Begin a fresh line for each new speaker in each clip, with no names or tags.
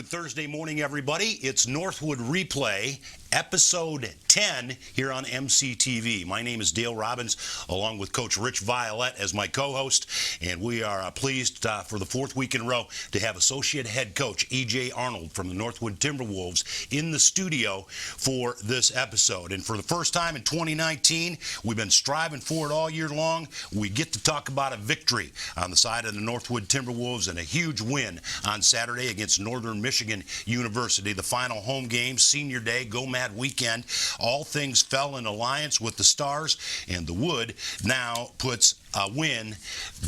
Good Thursday morning, everybody. It's Northwood Replay, episode 10 here on MCTV. My name is Dale Robbins, along with Coach Rich Violette as my co-host, and we are pleased for the fourth week in a row to have Associate Head Coach E.J. Arnold from the Northwood Timberwolves in the studio for this episode. And for the first time in 2019, we've been striving for it all year long. We get to talk about a victory on the side of the Northwood Timberwolves and a huge win on Saturday against Northern Michigan University. The final home game, senior day, go mad weekend. All things fell in alliance with the Stars, and the Wood now puts a win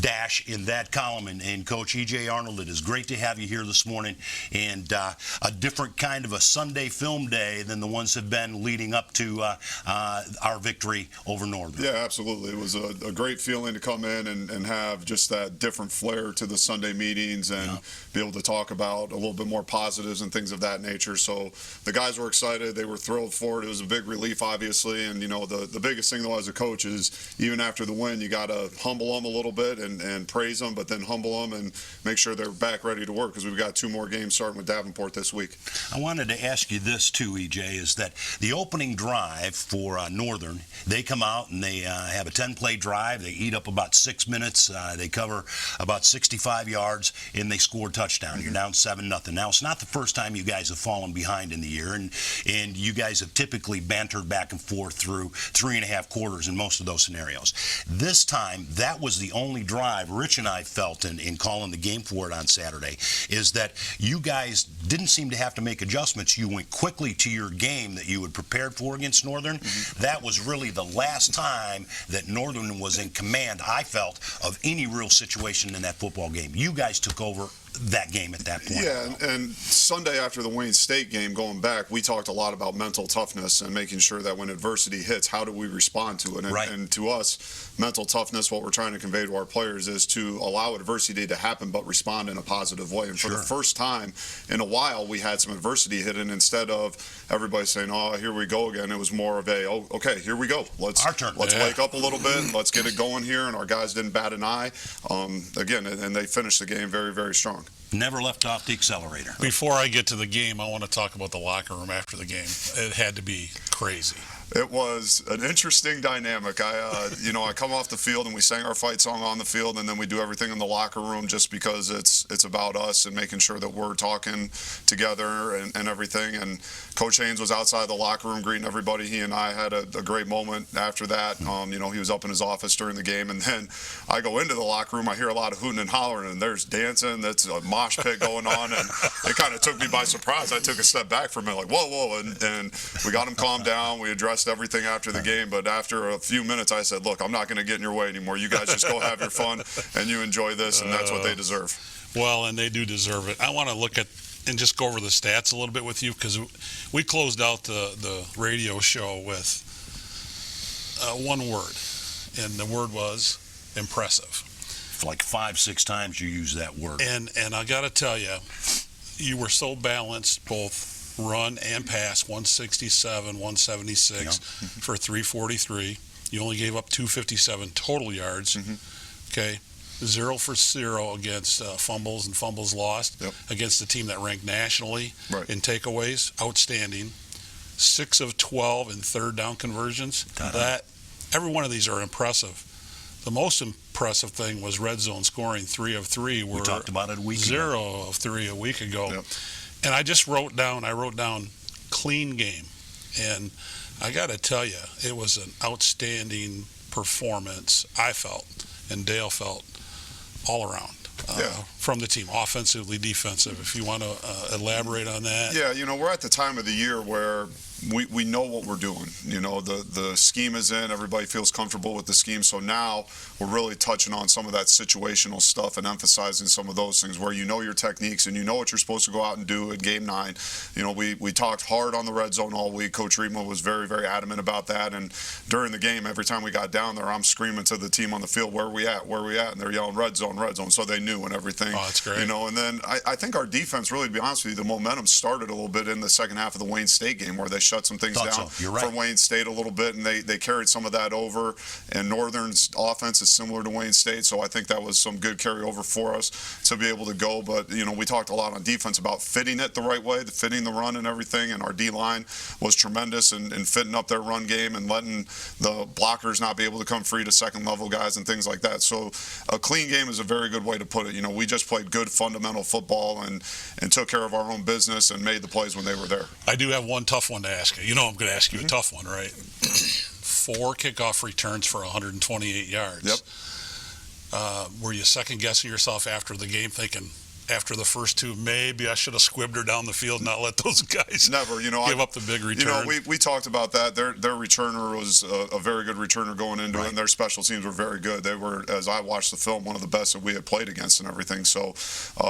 dash in that column. And Coach E.J. Arnold, it is great to have you here this morning, and a different kind of a Sunday film day than the ones have been leading up to our victory over Northern.
Yeah, absolutely. It was a great feeling to come in and have just that different flair to the Sunday meetings and be able to talk about a little bit more positives and things of that nature. So the guys were excited. They were thrilled for it. It was a big relief, obviously. And, you know, the biggest thing, though, as a coach is even after the win, you got to humble them a little bit and praise them, but then humble them and make sure they're back ready to work, because we've got 2 more games starting with Davenport this week.
I wanted to ask you this too, EJ, is that the opening drive for Northern, they come out and they have a 10-play drive. They eat up about 6 minutes. They cover about 65 yards, and they score a touchdown. You're down 7-0. Now, it's not the first time you guys have fallen behind in the year, and you guys have typically bantered back and forth through 3.5 quarters in most of those scenarios. This time, that was the only drive Rich and I felt in calling the game for it on Saturday, is that you guys didn't seem to have to make adjustments. You went quickly to your game that you had prepared for against Northern. That was really the last time that Northern was in command, I felt, of any real situation in that football game. You guys took over that game at that point.
Yeah, and Sunday after the Wayne State game, going back, we talked a lot about mental toughness and making sure that when adversity hits, how do we respond to it? And to us, mental toughness, what we're trying to convey to our players is to allow adversity to happen but respond in a positive way. And for the first time in a while, we had some adversity hit, and instead of everybody saying, oh, here we go again, it was more of a, oh, okay, here we go. Let's wake up a little bit. Let's get it going here. And our guys didn't bat an eye. Again, and they finished the game very, very strong.
Never left off the accelerator.
Before I get to the game, I want to talk about the locker room after the game. It had to be crazy.
It was an interesting dynamic. I come off the field and we sang our fight song on the field, and then we do everything in the locker room just because it's about us and making sure that we're talking together and everything. And Coach Haynes was outside the locker room greeting everybody. He and I had a great moment after that. He was up in his office during the game, and then I go into the locker room. I hear a lot of hooting and hollering, and there's dancing. That's a mosh pit going on, and it kind of took me by surprise. I took a step back for a minute, like, whoa, and we got him calmed down. We addressed everything after the game, but after a few minutes I said, look, I'm not going to get in your way anymore. You guys just go have your fun and you enjoy this, and that's what they deserve.
Well, and they do deserve it. I want to look at and just go over the stats a little bit with you, because we closed out the radio show with one word, and the word was impressive.
Like 5-6 times you used that word.
And I got to tell you, you were so balanced, both run and pass, 167, 176 for 343. You only gave up 257 total yards. Okay, 0 for 0 against fumbles and fumbles lost against the team that ranked nationally in takeaways. Outstanding. 6 of 12 in third down conversions. That every one of these are impressive. The most impressive thing was red zone scoring, 3 of 3.
We talked about it a week ago.
0 of 3 a week ago. And I just wrote down clean game. And I got to tell you, it was an outstanding performance, I felt, and Dale felt, all around from the team, offensively, defensive. If you want to elaborate on that.
Yeah, we're at the time of the year where we know what we're doing. The scheme is in. Everybody feels comfortable with the scheme. So now we're really touching on some of that situational stuff and emphasizing some of those things where you know your techniques and you know what you're supposed to go out and do in Game 9. We talked hard on the red zone all week. Coach Rima was very, very adamant about that. And during the game, every time we got down there, I'm screaming to the team on the field, where are we at? Where are we at? And they're yelling, red zone, red zone. So they knew and everything.
Oh, that's great.
And then I think our defense, really, to be honest with you, the momentum started a little bit in the second half of the Wayne State game, where they shut shut some things
Thought
down
so. You're right.
for Wayne State a little bit, and they carried some of that over. And Northern's offense is similar to Wayne State, so I think that was some good carryover for us to be able to go. But, you know, we talked a lot on defense about fitting it the right way, fitting the run and everything, and our D-line was tremendous in fitting up their run game and letting the blockers not be able to come free to second-level guys and things like that. So a clean game is a very good way to put it. You know, we just played good fundamental football and took care of our own business and made the plays when they were there.
I do have one tough one to ask you. You know I'm going to ask you a tough one, right? 4 kickoff returns for 128 yards.
Yep.
Were you second-guessing yourself after the game thinking, after the first 2, maybe I should have squibbed her down the field and not let those guys
Never, you know,
give up the big return?
You know, we talked about that. Their returner was a very good returner going into it, and their special teams were very good. They were, as I watched the film, one of the best that we had played against and everything. So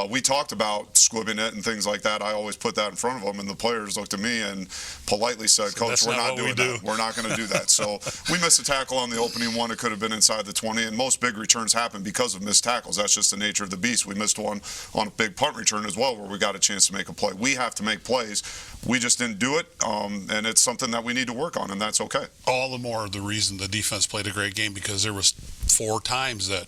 we talked about squibbing it and things like that. I always put that in front of them, and the players looked at me and politely said, "Coach, we're not doing that. We're not going to do that." So we missed a tackle on the opening one. It could have been inside the 20, and most big returns happen because of missed tackles. That's just the nature of the beast. We missed one on a big punt return as well where we got a chance to make a play. We have to make plays. We just didn't do it, and it's something that we need to work on, and that's okay.
All the more the reason the defense played a great game, because there was 4 times that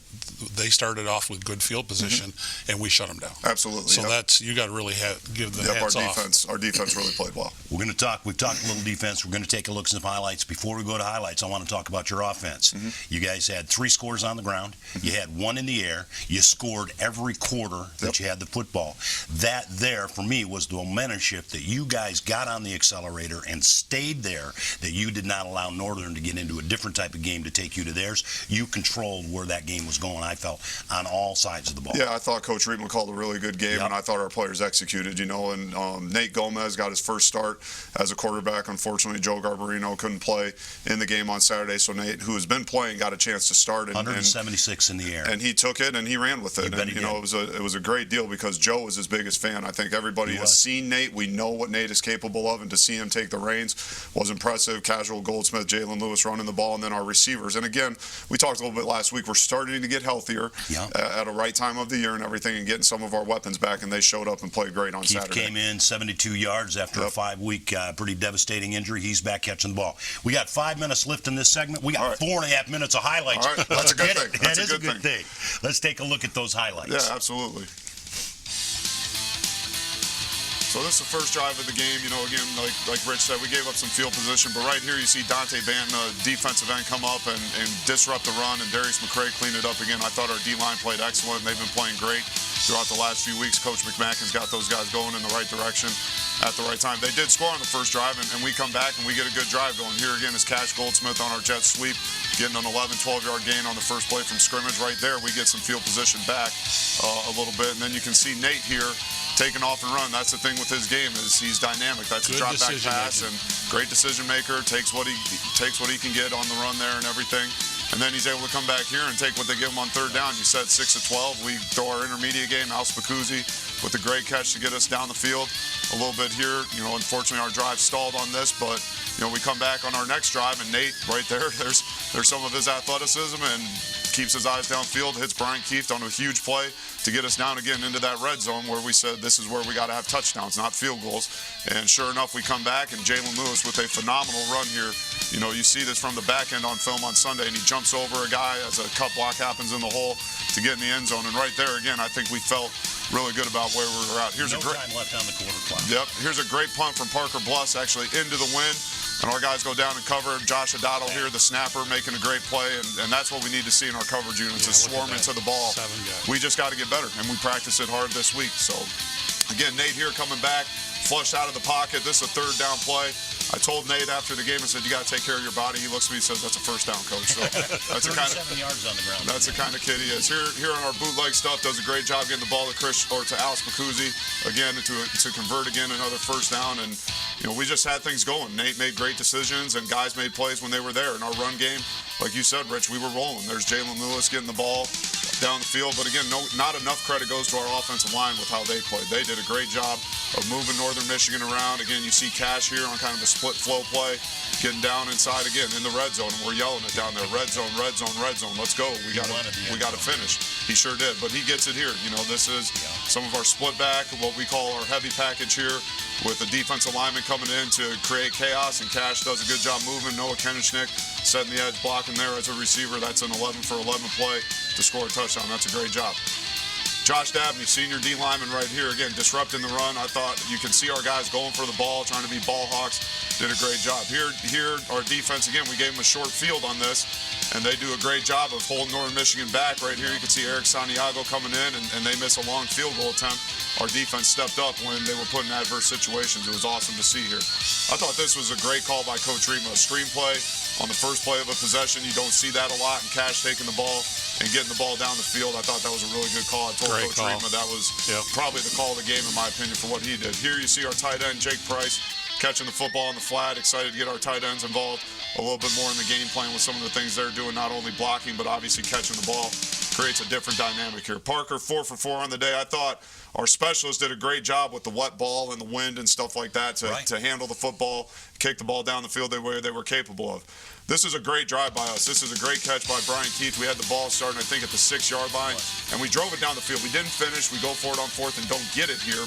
they started off with good field position, and we shut them down.
Absolutely.
So that's, you got to really give the hats off.
Our defense really played well.
We're going to talk. We've talked a little defense. We're going to take a look at some highlights. Before we go to highlights, I want to talk about your offense. You guys had 3 scores on the ground. You had 1 in the air. You scored every quarter that you had the football. That there, for me, was the momentum shift that you guys got on the accelerator and stayed there, that you did not allow Northern to get into a different type of game to take you to theirs. You controlled where that game was going, I felt, on all sides of the ball.
Yeah, I thought Coach Reedman called a really good game, and I thought our players executed, you know, and Nate Gomez got his first start as a quarterback. Unfortunately, Joe Garbarino couldn't play in the game on Saturday, so Nate, who has been playing, got a chance to start.
176 in the air.
And he took it, and he ran with it. And, you know, it was a great deal because Joe was his biggest fan. I think everybody has seen Nate. We know what Nate is capable of, and to see him take the reins was impressive. Casual Goldsmith, Jalen Lewis running the ball, and then our receivers. And again, we talked a little bit last week. We're starting to get healthier at a right time of the year and everything, and getting some of our weapons back, and they showed up and played great on
Keith
Saturday.
Came in 72 yards after a 5-week pretty devastating injury. He's back catching the ball. We got 5 minutes left in this segment. We got 4.5 minutes of highlights.
All right. That's a good thing.
That is a good thing. Let's take a look at those highlights.
Yeah, absolutely. So this is the first drive of the game. You know, again, like Rich said, we gave up some field position, but right here you see Dante Benton, a defensive end, come up and disrupt the run, and Darius McCray cleaned it up again. I thought our D-line played excellent. They've been playing great throughout the last few weeks. Coach McMackin's got those guys going in the right direction at the right time. They did score on the first drive, and we come back and we get a good drive going. Here again is Cash Goldsmith on our jet sweep, getting an 11, 12-yard gain on the first play from scrimmage. Right there, we get some field position back a little bit, and then you can see Nate here taking off and run. That's the thing with his game, is he's dynamic. That's a drop back pass, and great decision maker. Takes what he can get on the run there and everything. And then he's able to come back here and take what they give him on third down. You said 6 of 12. We throw our intermediate game, Al Spacuzzi with a great catch to get us down the field a little bit here. You know, unfortunately our drive stalled on this, but you know, we come back on our next drive, and Nate right there, there's some of his athleticism, and keeps his eyes downfield, hits Brian Keefe on a huge play to get us down again into that red zone where we said this is where we got to have touchdowns, not field goals. And sure enough, we come back, and Jalen Lewis with a phenomenal run here. You know, you see this from the back end on film on Sunday, and he jumps over a guy as a cut block happens in the hole to get in the end zone. And right there again, I think we felt really good about where we were at. Here's
no time left on the quarter clock.
Yep. Here's a great punt from Parker Bluss, actually into the wind. And our guys go down and cover. Josh Adotto here, the snapper, making a great play. And that's what we need to see in our coverage units, is swarm into the ball. We just got to get better, and we practice it hard this week. So, again, Nate here coming back, flushed out of the pocket. This is a third down play. I told Nate after the game, I said, you got to take care of your body. He looks at me and says, that's a first down, coach. So that's
37 yards on the ground.
That's the kind of kid he is. Here on our bootleg stuff, does a great job getting the ball to Al Spacuzzi, again, to convert again another first down. And, you know, we just had things going. Nate made great decisions, and guys made plays when they were there. In our run game, like you said, Rich, we were rolling. There's Jalen Lewis getting the ball down the field. But again, not enough credit goes to our offensive line with how they played. They did a great job of moving Northern Michigan around. Again, you see Cash here on kind of a split flow play, getting down inside again in the red zone, and we're yelling it down there, red zone, red zone, red zone. Let's go. We got to finish. He sure did, but he gets it here. You know, this is some of our split back, what we call our heavy package here, with the defensive lineman coming in to create chaos, and Cash does a good job moving. Noah Kenishnick setting the edge, blocking there as a receiver. That's an 11 for 11 play to score a touchdown. That's a great job. Josh Dabney, senior D lineman right here, again, disrupting the run. I thought you can see our guys going for the ball, trying to be ball hawks. Did a great job. Here, our defense, again, we gave them a short field on this, and they do a great job of holding Northern Michigan back. Right here, you can see Eric Santiago coming in, and they miss a long field goal attempt. Our defense stepped up when they were put in adverse situations. It was awesome to see here. I thought this was a great call by Coach Rima. A screen play on the first play of a possession. You don't see that a lot, and Cash taking the ball and getting the ball down the field. I thought that was a really good call. I told Coach Rima that was probably the call of the game, in my opinion, for what he did. Here you see our tight end, Jake Price, catching the football on the flat. Excited to get our tight ends involved a little bit more in the game plan with some of the things they're doing, not only blocking, but obviously catching the ball. Creates a different dynamic here. Parker, 4 for 4 on the day. I thought our specialists did a great job with the wet ball and the wind and stuff like that to handle the football, kick the ball down the field the way they were capable of. This is a great drive by us. This is a great catch by Brian Keith. We had the ball starting, I think, at the 6-yard line, and we drove it down the field. We didn't finish. We go for it on 4th and don't get it here.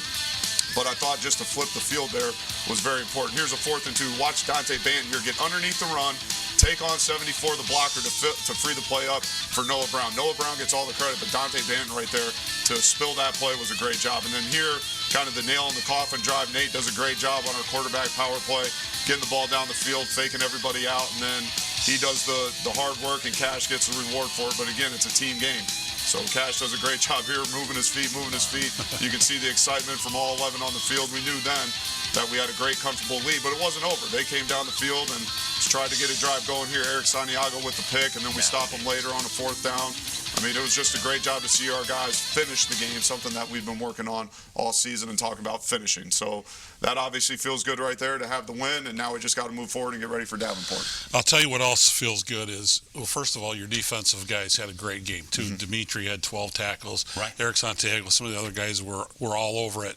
But I thought just to flip the field there was very important. Here's a 4th and 2. Watch Dante Benton here get underneath the run, take on 74, the blocker, to free the play up for Noah Brown. Noah Brown gets all the credit, but Dante Benton right there to spill that play was a great job. And then here, kind of the nail in the coffin drive, Nate does a great job on our quarterback power play, getting the ball down the field, faking everybody out, and then he does the hard work, and Cash gets the reward for it. But again, it's a team game. So Cash does a great job here, moving his feet. You can see the excitement from all 11 on the field. We knew then that we had a great, comfortable lead, but it wasn't over. They came down the field and tried to get a drive going here. Eric Santiago with the pick, and then we stop them later on a 4th down. I mean, it was just a great job to see our guys finish the game, something that we've been working on all season and talking about finishing. So that obviously feels good right there to have the win, and now we just got to move forward and get ready for Davenport.
I'll tell you what else feels good is, well, first of all, your defensive guys had a great game, too. Mm-hmm. Dimitri had 12 tackles. Right. Eric Santiago, some of the other guys were all over it.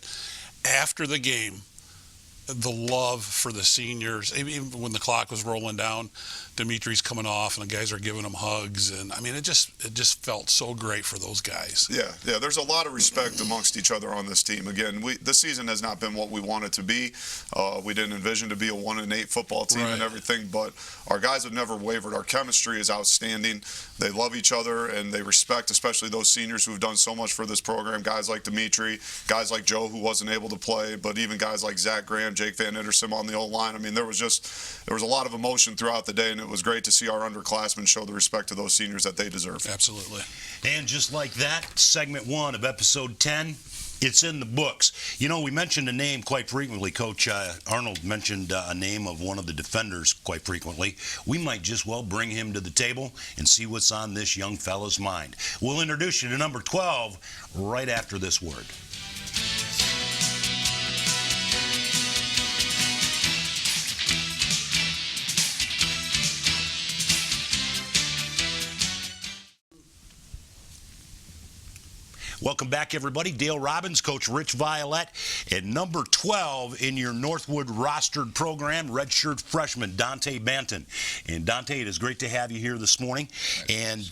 After the game, the love for the seniors, even when the clock was rolling down, Dimitri's coming off and the guys are giving him hugs, and I mean it just felt so great for those guys.
Yeah, there's a lot of respect amongst each other on this team. Again, this season has not been what we want it to be. We didn't envision to be a 1-8 football team and everything, but our guys have never wavered. Our chemistry is outstanding. They love each other and they respect, especially those seniors who've done so much for this program. Guys like Dimitri, guys like Joe who wasn't able to play, but even guys like Zach Graham, Jake Van Ittersim on the O-line. I mean, there was a lot of emotion throughout the day, and it was great to see our underclassmen show the respect to those seniors that they deserve.
Absolutely.
And just like that, segment 1 of episode 10, it's in the books. You know, we mentioned a name quite frequently. Coach Arnold mentioned a name of one of the defenders quite frequently. We might just well bring him to the table and see what's on this young fella's mind. We'll introduce you to number 12 right after this word. Welcome back, everybody. Dale Robbins, Coach Rich Violette, and number 12 in your Northwood rostered program, redshirt freshman Dante Benton. And Dante, it is great to have you here this morning. And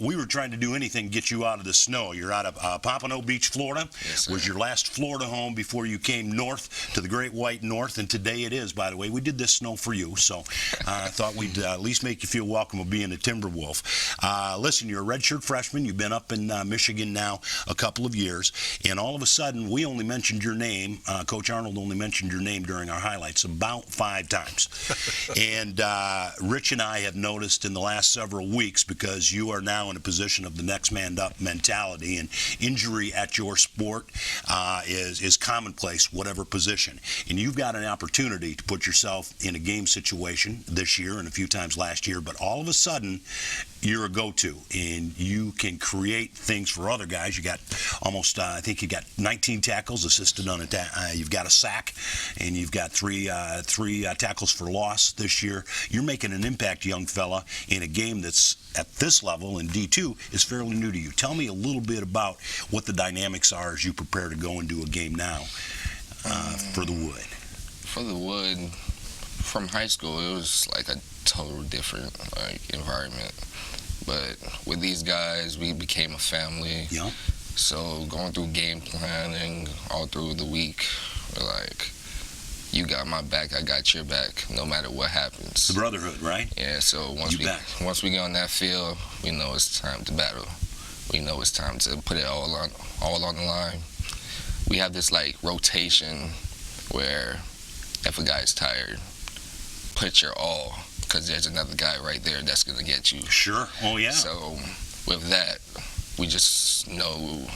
we were trying to do anything to get you out of the snow. You're out of Pompano Beach, Florida. Yes, was your last Florida home before you came north to the Great White North. And today it is, by the way. We did this snow for you, so I thought we'd at least make you feel welcome of being a Timberwolf. Listen, you're a redshirt freshman. You've been up in Michigan now a couple of years, and all of a sudden we only mentioned your name, Coach Arnold only mentioned your name during our highlights about 5 times. And Rich and I have noticed in the last several weeks, because you are now in a position of the next man up mentality, and injury at your sport is commonplace, whatever position. And you've got an opportunity to put yourself in a game situation this year and a few times last year, but all of a sudden you're a go-to, and you can create things for other guys. You got got almost, I think you got 19 tackles, assisted on you've got a sack, and you've got three tackles for loss this year. You're making an impact, young fella, in a game that's at this level in D2 is fairly new to you. Tell me a little bit about what the dynamics are as you prepare to go into a game now for the Wood.
For the Wood, from high school, it was like a total different environment. But with these guys, we became a family.
Yeah.
So going through game planning all through the week, we're like, you got my back, I got your back, no matter what happens.
The brotherhood, right?
Yeah. So once we get on that field, we know it's time to battle. We know it's time to put it all on the line. We have this like rotation where if a guy's tired, put your all, because there's another guy right there that's going to get you.
Sure. Oh, yeah.
So with that, we just know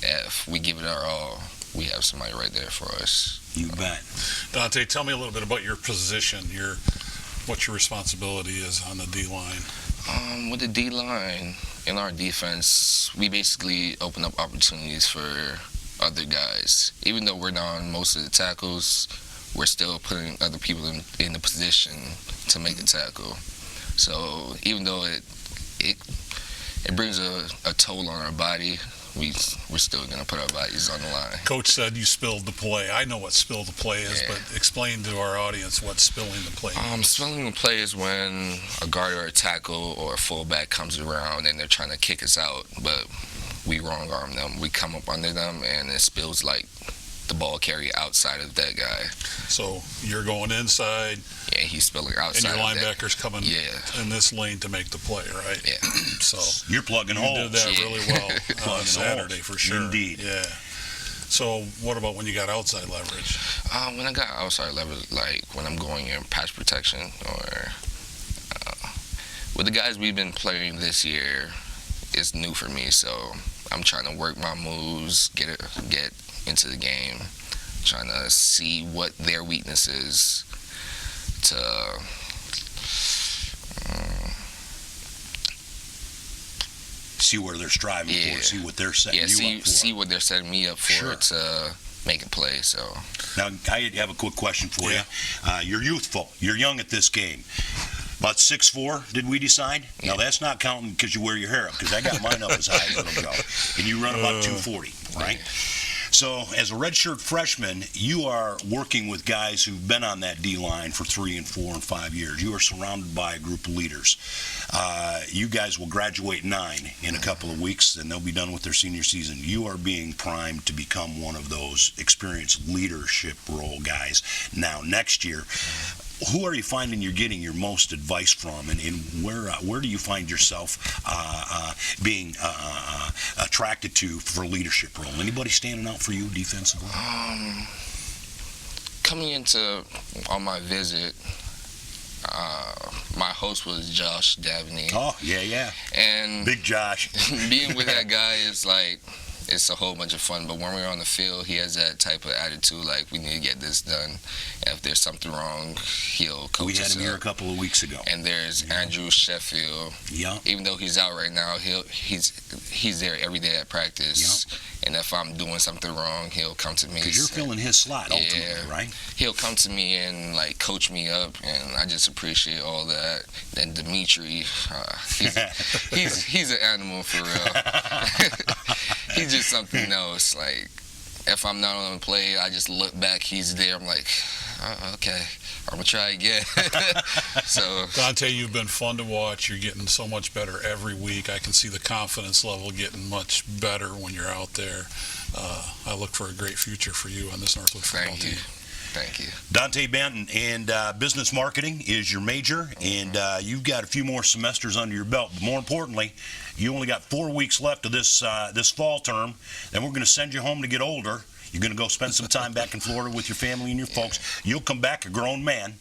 if we give it our all, we have somebody right there for us.
You bet.
Dante, tell me a little bit about your position, what your responsibility is on the D-line.
With the D-line, in our defense, we basically open up opportunities for other guys. Even though we're not on most of the tackles, we're still putting other people in the position to make the tackle. So even though it brings a toll on our body, we're still going to put our bodies on the line.
Coach said you spilled the play. I know what spill the play is,
Yeah.
but explain to our audience what spilling the play is.
Spilling the play is when a guard or a tackle or a fullback comes around and they're trying to kick us out, but we wrong arm them. We come up under them and it spills like the ball carrier outside of that guy.
So you're going inside,
Yeah, he's spilling outside.
and your
of that.
linebacker's coming in this lane to make the play, right?
Yeah.
So
You're plugging
you
holes.
did that
Yeah.
really well
Plugging
on Saturday
holes.
for sure.
Indeed.
Yeah. So what about when you got outside leverage?
When I got outside leverage, like when I'm going in pass protection or with the guys we've been playing this year, it's new for me. So I'm trying to work my moves, get into the game, trying to see what their weakness is to
See where they're striving for, see what they're setting you up for.
see what they're setting me up for
Sure.
to make a play. So
Now, I have a quick question for you. You're youthful. You're young at this game. About 6'4", did we decide? Now, that's not counting because you wear your hair up, because I got mine up as high as it'll go. And you run about 240, right? So, as a redshirt freshman, you are working with guys who've been on that D-line for 3 and 4 and 5 years. You are surrounded by a group of leaders. You guys will graduate 9 in a couple of weeks, and they'll be done with their senior season. You are being primed to become one of those experienced leadership role guys now next year. Who are you finding you're getting your most advice from, and where do you find yourself being attracted to for a leadership role? Anybody standing out for you defensively?
coming into on my visit, my host was Josh Davney.
Oh, yeah.
And
Big Josh.
being with that guy is like, it's a whole bunch of fun. But when we're on the field, he has that type of attitude, like, we need to get this done. And if there's something wrong, he'll coach
We had
us
him here a
up.
couple of weeks ago.
And there's Andrew Sheffield.
Yeah.
Even though he's out right now, he's there every day at practice. And if I'm doing something wrong, he'll come to me.
Because you're filling his slot ultimately,
Yeah.
right?
He'll come to me and like coach me up, and I just appreciate all that. Then Dimitri, he's an animal for real. He's just something else. Like, if I'm not on the play, I just look back, he's there. I'm like, okay, I'm gonna try again. So
Dante, you've been fun to watch. You're getting so much better every week. I can see the confidence level getting much better when you're out there. I look for a great future for you on this Northwood football team.
Thank you.
Dante Benton, and business marketing is your major, and you've got a few more semesters under your belt. But more importantly, you only got 4 weeks left of this fall term. Then we're going to send you home to get older. You're going to go spend some time back in Florida with your family and your folks. You'll come back a grown man,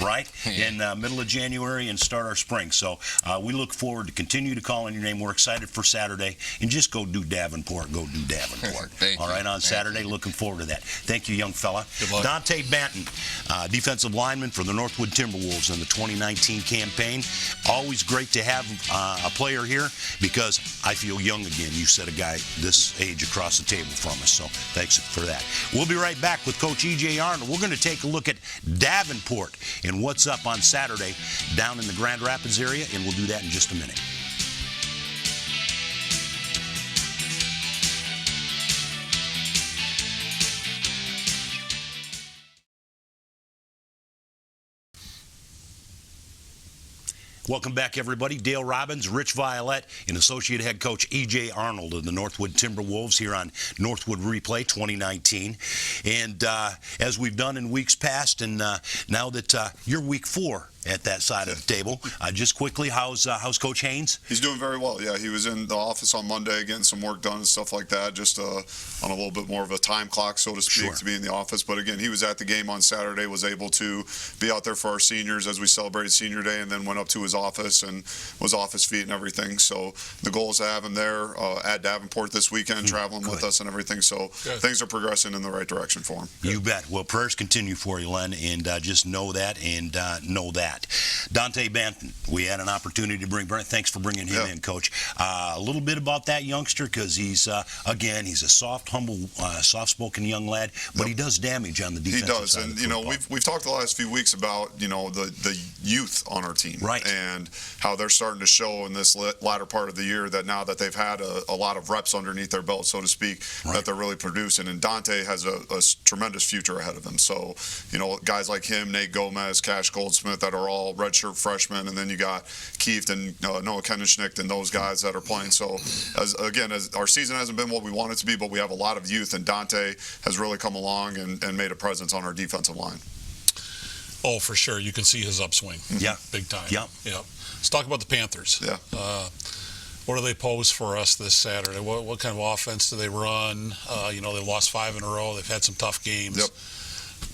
right? In middle of January and start our spring. So we look forward to continue to call on your name. We're excited for Saturday. And just go do Davenport. Go do Davenport.
Thank
All
you.
right, on Saturday. Looking forward to that. Thank you, young fella.
Good luck.
Dante Benton, defensive lineman for the Northwood Timberwolves in the 2019 campaign. Always great to have a player here because I feel young again. You set a guy this age across the table from us, so thanks for that. We'll be right back with Coach E.J. Arnold. We're going to take a look at Davenport and what's up on Saturday down in the Grand Rapids area, and we'll do that in just a minute. Welcome back, everybody. Dale Robbins, Rich Violette, and Associate Head Coach E.J. Arnold of the Northwood Timberwolves here on Northwood Replay 2019. And as we've done in weeks past, and now that you're week 4 at that side of the table, just quickly, how's Coach Haynes?
He's doing very well. Yeah, he was in the office on Monday getting some work done and stuff like that, just on a little bit more of a time clock, so to speak, to be in the office. But again, he was at the game on Saturday, was able to be out there for our seniors as we celebrated Senior Day, and then went up to his office and was off his feet and everything. So the goal is to have him there at Davenport this weekend, traveling with us and everything. So things are progressing in the right direction for him.
You bet. Well, prayers continue for you, Len, and just know that and know that. Dante Benton, we had an opportunity to bring Brent. Thanks for bringing him in, Coach. A little bit about that youngster, because he's, again, he's a soft, humble, soft-spoken young lad, but he does damage on the defensive side.
He does, and we've talked the last few weeks about the youth on our team,
right,
and how they're starting to show in this latter part of the year that now that they've had a lot of reps underneath their belt, so to speak, that they're really producing. And Dante has a tremendous future ahead of him. So, guys like him, Nate Gomez, Cash Goldsmith, that are all redshirt freshmen, and then you got Keith and Noah Kennischnick and those guys that are playing. So, as our season hasn't been what we want it to be, but we have a lot of youth, and Dante has really come along and made a presence on our defensive line.
Oh, for sure. You can see his upswing.
Yeah.
Big time.
Yeah.
Let's talk about the Panthers.
Yeah.
What do they pose for us this Saturday? What kind of offense do they run? They lost 5 in a row. They've had some tough games.
Yep.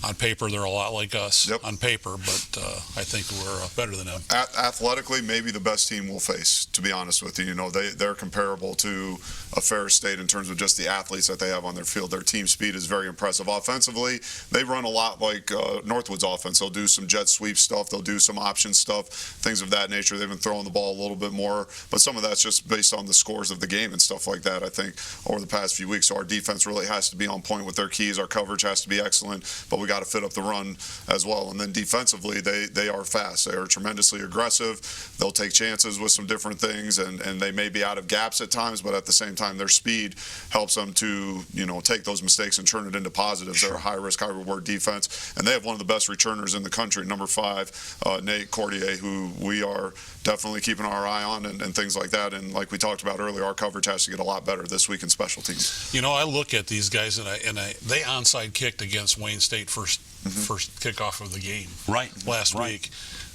On paper, they're a lot like us on paper, but I think we're better than them.
Athletically, maybe the best team we'll face, to be honest with you. They're comparable to a Ferris State in terms of just the athletes that they have on their field. Their team speed is very impressive. Offensively, they run a lot like Northwood's offense. They'll do some jet sweep stuff. They'll do some option stuff, things of that nature. They've been throwing the ball a little bit more, but some of that's just based on the scores of the game and stuff like that, I think, over the past few weeks. So our defense really has to be on point with their keys. Our coverage has to be excellent, but we got to fit up the run as well. And then defensively, they are fast. They are tremendously aggressive. They'll take chances with some different things, and they may be out of gaps at times, but at the same time, their speed helps them to take those mistakes and turn it into positives. They're a high risk, high reward defense, and they have one of the best returners in the country, number 5, Nate Cordier, who we are definitely keeping our eye on and things like that. And like we talked about earlier, our coverage has to get a lot better this week in special teams.
I look at these guys and they onside kicked against Wayne State first kickoff of the game last week.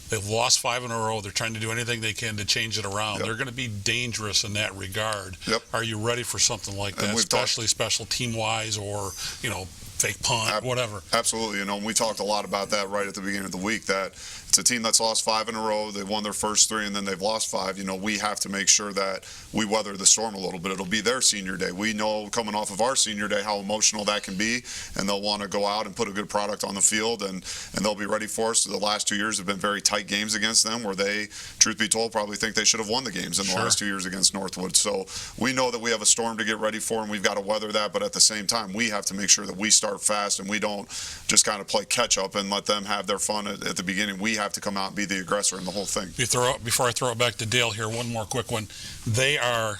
They've lost 5 in a row. They're trying to do anything they can to change it around. They're going to be dangerous in that regard. Are you ready for something like that, especially special team wise or fake punt, whatever?
Absolutely. We talked a lot about that right at the beginning of the week, that it's a team that's lost 5 in a row. They won their first 3, and then they've lost 5. We have to make sure that we weather the storm a little bit. It'll be their senior day. We know coming off of our senior day how emotional that can be, and they'll want to go out and put a good product on the field, and they'll be ready for us. The last 2 years have been very tight games against them, where they, truth be told, probably think they should have won the games in the last 2 years against Northwood. So we know that we have a storm to get ready for, and we've got to weather that, but at the same time, we have to make sure that we start fast and we don't just kind of play catch up and let them have their fun at the beginning. We have to come out and be the aggressor in the whole thing.
Before I throw it back to Dale here, one more quick one. They are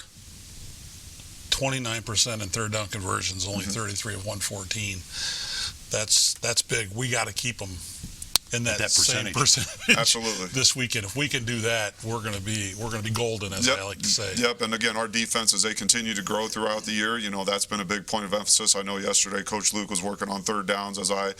29% in third down conversions, only 33 of 114. That's big. We got to keep them in that same percentage
Absolutely.
This weekend. If we can do that, we're going to be golden, as I like to say.
Yep. And again, our defense, as they continue to grow throughout the year, that's been a big point of emphasis. I know yesterday Coach Luke was working on third downs. As I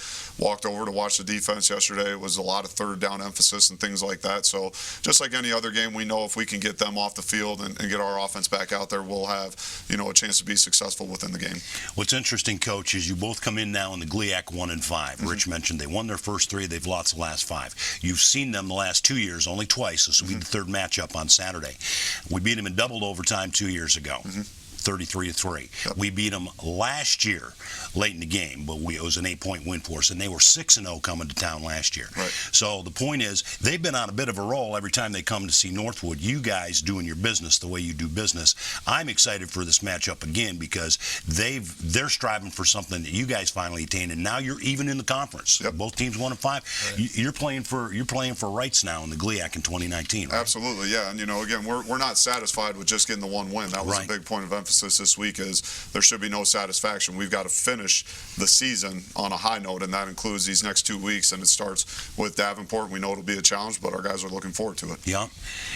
walked over to watch the defense yesterday, it was a lot of third down emphasis and things like that. So just like any other game, we know if we can get them off the field and get our offense back out there, we'll have a chance to be successful within the game.
What's interesting, Coach, is you both come in now in the GLIAC 1-5. Rich mentioned they won their first 3. They've lost lost the last 5. You've seen them the last 2 years, only twice. This will be the third matchup on Saturday. We beat them in double overtime 2 years ago. 33-3.
Yep.
We beat them last year late in the game, but it was an 8-point win for us, and they were 6-0 coming to town last year.
Right.
So the point is, they've been on a bit of a roll every time they come to see Northwood. You guys doing your business the way you do business. I'm excited for this matchup again because they're striving for something that you guys finally attained, and now you're even in the conference.
Yep.
Both teams 1-5.
Right.
You're playing for rights now in the GLIAC in 2019. Right?
Absolutely, yeah. And again, we're not satisfied with just getting the one win. That was
Right.
a big point of emphasis this week. Is there should be no satisfaction. We've got to finish the season on a high note, and that includes these next 2 weeks. And it starts with Davenport. We know it'll be a challenge, but our guys are looking forward to it.
Yeah.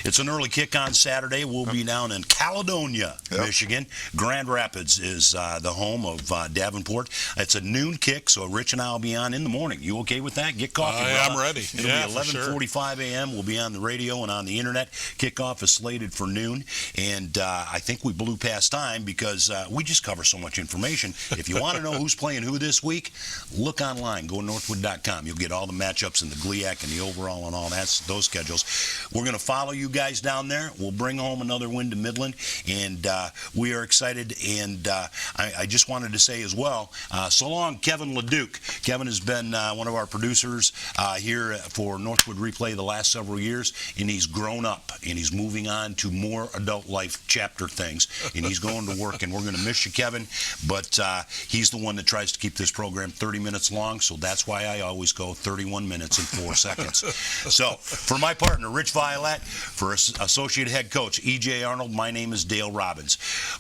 It's an early kick on Saturday. We'll be down in Caledonia, Michigan. Grand Rapids is the home of Davenport. It's a noon kick, so Rich and I will be on in the morning. You okay with that? Get coffee.
I'm ready.
It'll be 11:45 a.m. We'll be on the radio and on the internet. Kickoff is slated for noon, and I think we blew past time because we just cover so much information. If you want to know who's playing who this week, look online. Go to Northwood.com. You'll get all the matchups in the GLIAC and the overall and all those schedules. We're going to follow you guys down there. We'll bring home another win to Midland, and we are excited. And I just wanted to say as well, so long, Kevin LeDuc. Kevin has been one of our producers here for Northwood Replay the last several years, and he's grown up, and he's moving on to more adult life chapter things, and he's going to work, and we're going to miss you, Kevin, but he's the one that tries to keep this program 30 minutes long, so that's why I always go 31 minutes and 4 seconds. So, for my partner, Rich Violet, for Associate Head Coach, E.J. Arnold, my name is Dale Robbins.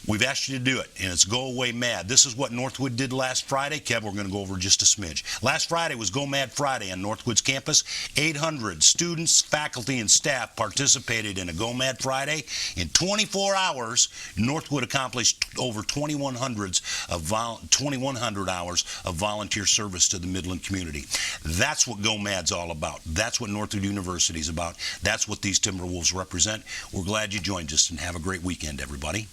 We've asked you to do it, and it's Go Away Mad. This is what Northwood did last Friday. Kev, we're going to go over just a smidge. Last Friday was Go Mad Friday on Northwood's campus. 800 students, faculty, and staff participated in a Go Mad Friday. In 24 hours, Northwood accomplished over 2,100 hours of volunteer service to the Midland community. That's what Go Mad's all about. That's what Northwood University is about. That's what these Timberwolves represent. We're glad you joined us, and have a great weekend, everybody.